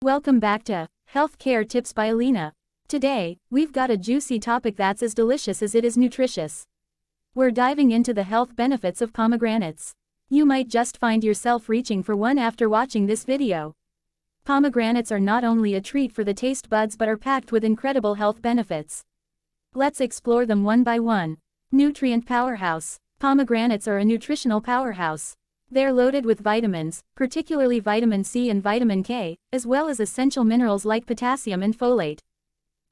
Welcome back to Healthcare Tips by Alina. Today, we've got a juicy topic that's as delicious as it is nutritious. We're diving into the health benefits of pomegranates. You might just find yourself reaching for one after watching this video. Pomegranates are not only a treat for the taste buds but are packed with incredible health benefits. Let's explore them one by one. Nutrient powerhouse. Pomegranates are a nutritional powerhouse. They're loaded with vitamins, particularly vitamin C and vitamin K, as well as essential minerals like potassium and folate.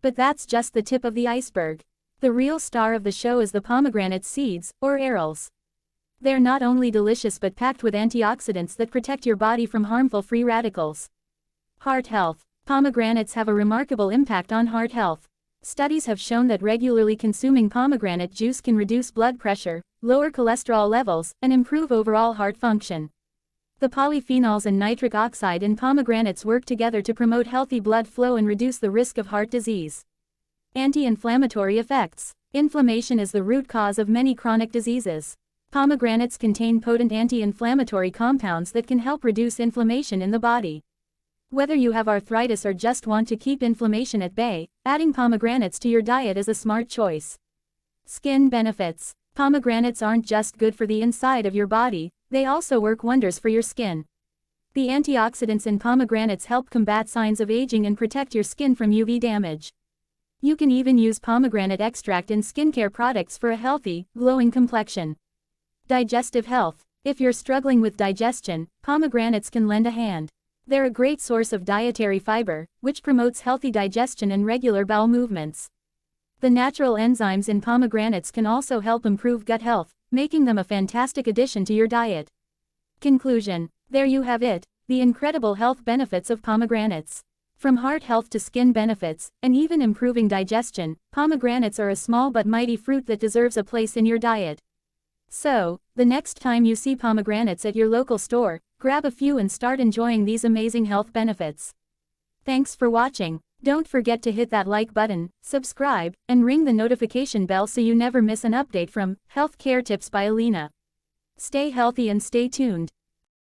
But that's just the tip of the iceberg. The real star of the show is the pomegranate seeds, or arils. They're not only delicious but packed with antioxidants that protect your body from harmful free radicals. Heart health. Pomegranates have a remarkable impact on heart health. Studies have shown that regularly consuming pomegranate juice can reduce blood pressure, lower cholesterol levels, and improve overall heart function. The polyphenols and nitric oxide in pomegranates work together to promote healthy blood flow and reduce the risk of heart disease. Anti-inflammatory effects. Inflammation is the root cause of many chronic diseases. Pomegranates contain potent anti-inflammatory compounds that can help reduce inflammation in the body. Whether you have arthritis or just want to keep inflammation at bay, adding pomegranates to your diet is a smart choice. Skin benefits. Pomegranates aren't just good for the inside of your body, they also work wonders for your skin. The antioxidants in pomegranates help combat signs of aging and protect your skin from UV damage. You can even use pomegranate extract in skincare products for a healthy, glowing complexion. Digestive health. If you're struggling with digestion, pomegranates can lend a hand. They're a great source of dietary fiber, which promotes healthy digestion and regular bowel movements. The natural enzymes in pomegranates can also help improve gut health, making them a fantastic addition to your diet. Conclusion. There you have it, the incredible health benefits of pomegranates. From heart health to skin benefits, and even improving digestion, pomegranates are a small but mighty fruit that deserves a place in your diet. So, the next time you see pomegranates at your local store, grab a few and start enjoying these amazing health benefits. Thanks for watching. Don't forget to hit that like button, subscribe, and ring the notification bell so you never miss an update from Healthcare Tips by Alina. Stay healthy and stay tuned.